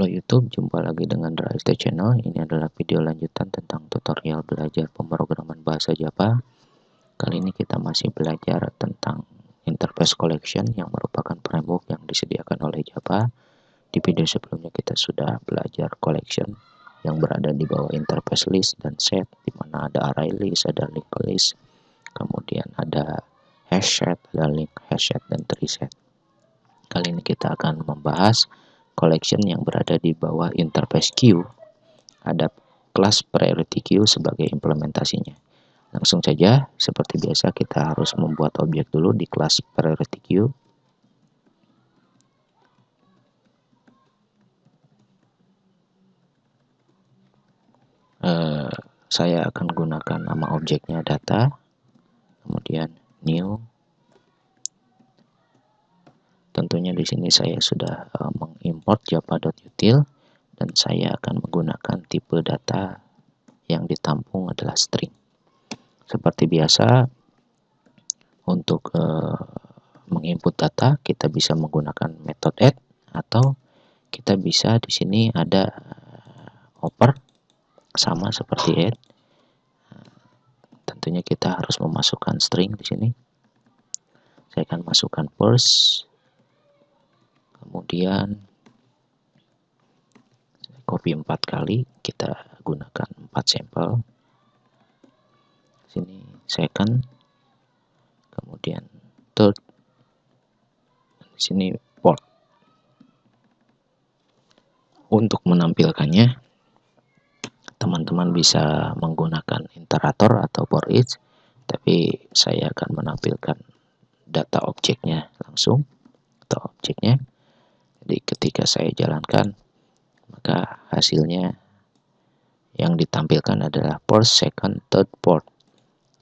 Halo YouTube, jumpa lagi dengan Rais The Channel. Ini adalah video lanjutan tentang tutorial belajar pemrograman bahasa Java. Kali ini kita masih belajar tentang interface collection yang merupakan framework yang disediakan oleh Java. Di video sebelumnya kita sudah belajar collection yang berada di bawah interface list dan set, di mana ada array list, ada linked list, kemudian ada hash set, ada link hash set dan tree set. Kali ini kita akan membahas collection yang berada di bawah interface queue. Ada kelas priority queue sebagai implementasinya. Langsung saja, seperti biasa kita harus membuat objek dulu di kelas priority queue. Saya akan gunakan nama objeknya data, kemudian new. Tentunya di sini saya sudah mengimport java.util dan saya akan menggunakan tipe data yang ditampung adalah string. Seperti biasa, untuk menginput data kita bisa menggunakan metode add atau kita bisa di sini ada oper sama seperti add. Tentunya kita harus memasukkan string di sini. Saya akan masukkan first, kemudian copy 4 kali, kita gunakan 4 sampel. Sini second, kemudian third, di sini fourth. Untuk menampilkannya, teman-teman bisa menggunakan iterator atau for each, tapi saya akan menampilkan data objeknya langsung atau objeknya. Jadi ketika saya jalankan, maka hasilnya yang ditampilkan adalah first, second, third, fourth.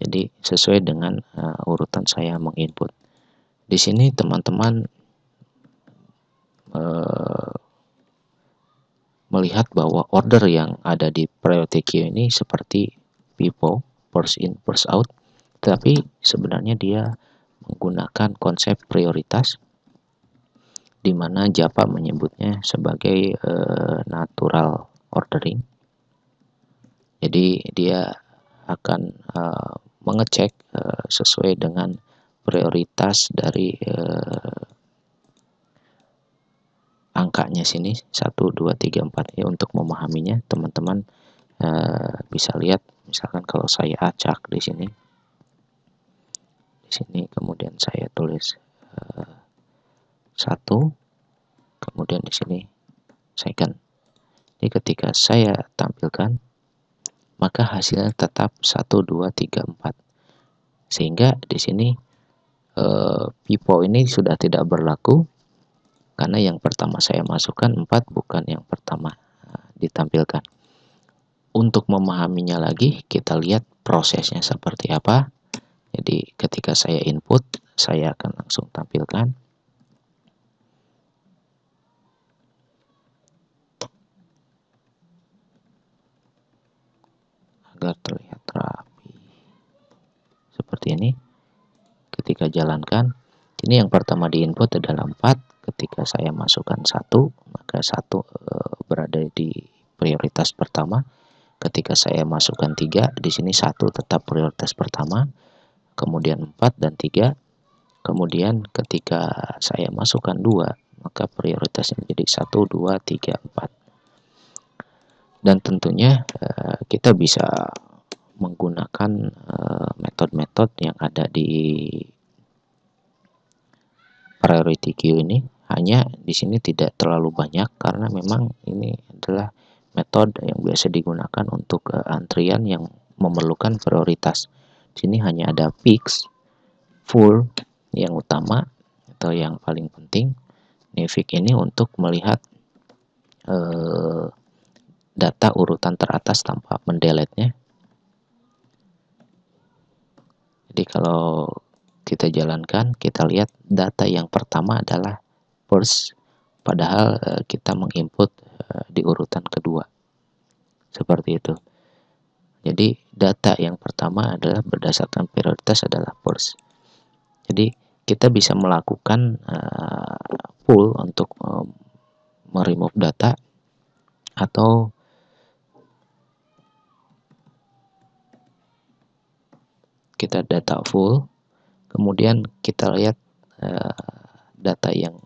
Jadi sesuai dengan urutan saya menginput. Di sini teman-teman melihat bahwa order yang ada di priority queue ini seperti FIFO, first in, first out, tapi sebenarnya dia menggunakan konsep prioritas, di mana Java menyebutnya sebagai natural ordering. Jadi dia akan mengecek sesuai dengan prioritas dari angkanya sini 1, 2, 3, 4. Ya, untuk memahaminya teman-teman bisa lihat, misalkan kalau saya acak di sini kemudian saya tulis 1, kemudian di sini second. Jadi ketika saya tampilkan, maka hasilnya tetap 1, 2, 3, 4. Sehingga di sini FIFO ini sudah tidak berlaku karena yang pertama saya masukkan 4, bukan yang pertama ditampilkan. Untuk memahaminya lagi, kita lihat prosesnya seperti apa. Jadi ketika saya input, saya akan langsung tampilkan. Agar terlihat rapi. Seperti ini. Ketika jalankan, ini yang pertama diinput adalah 4. Ketika saya masukkan 1, maka 1 berada di prioritas pertama. Ketika saya masukkan 3, di sini 1 tetap prioritas pertama, kemudian 4 dan 3. Kemudian ketika saya masukkan 2, maka prioritasnya menjadi 1, 2, 3, 4. Dan tentunya kita bisa menggunakan metode-metode yang ada di priority queue ini. Hanya di sini tidak terlalu banyak karena memang ini adalah metode yang biasa digunakan untuk antrian yang memerlukan prioritas. Di sini hanya ada fix, full yang utama atau yang paling penting. Fix ini untuk melihat data urutan teratas tanpa mendelete-nya. Jadi kalau kita jalankan, kita lihat data yang pertama adalah first, padahal kita menginput di urutan kedua. Seperti itu. Jadi data yang pertama adalah berdasarkan prioritas adalah first. Jadi kita bisa melakukan full untuk meremove data atau kita data full, kemudian kita lihat data yang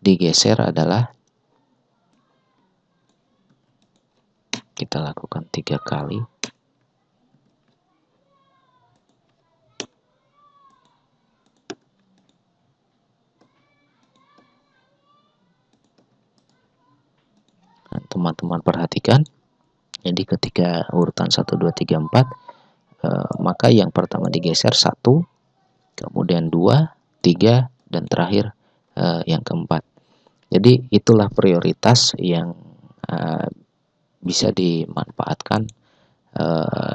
digeser adalah, kita lakukan 3 kali. Nah, teman-teman perhatikan, jadi ketika urutan 1, 2, 3, 4, maka yang pertama digeser 1, kemudian 2, 3, dan terakhir yang keempat. Jadi itulah prioritas yang bisa dimanfaatkan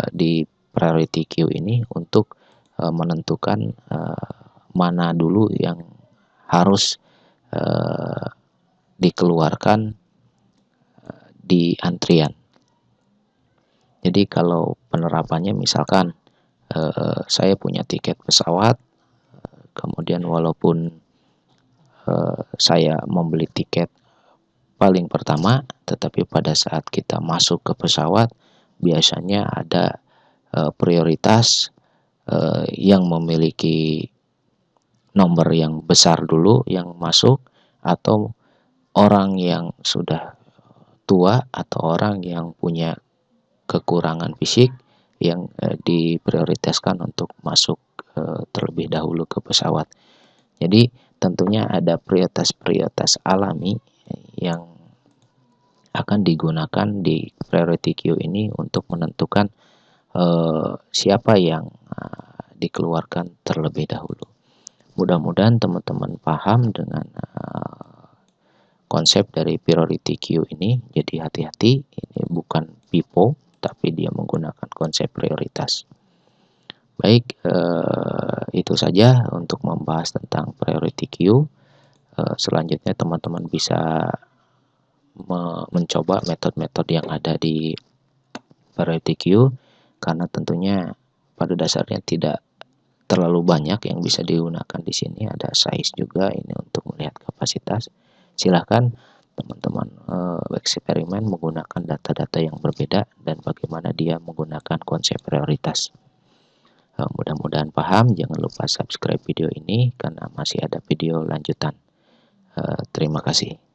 di priority queue ini untuk menentukan mana dulu yang harus dikeluarkan di antrian. Jadi kalau penerapannya misalkan saya punya tiket pesawat, kemudian walaupun saya membeli tiket paling pertama, tetapi pada saat kita masuk ke pesawat biasanya ada prioritas yang memiliki nomor yang besar dulu yang masuk, atau orang yang sudah tua atau orang yang punya kekurangan fisik yang diprioritaskan untuk masuk terlebih dahulu ke pesawat. Jadi tentunya ada prioritas-prioritas alami yang akan digunakan di priority queue ini untuk menentukan siapa yang dikeluarkan terlebih dahulu. Mudah-mudahan teman-teman paham dengan konsep dari priority queue ini. Jadi hati-hati, ini bukan PIPO, tapi dia menggunakan konsep prioritas. Baik, itu saja untuk membahas tentang priority queue. Selanjutnya teman-teman bisa mencoba metode-metode yang ada di priority queue, karena tentunya pada dasarnya tidak terlalu banyak yang bisa digunakan di sini. Ada size juga ini untuk melihat kapasitas. Silahkan teman-teman eksperimen menggunakan data-data yang berbeda dan bagaimana dia menggunakan konsep prioritas. Mudah-mudahan paham. Jangan lupa subscribe video ini karena masih ada video lanjutan. Terima kasih.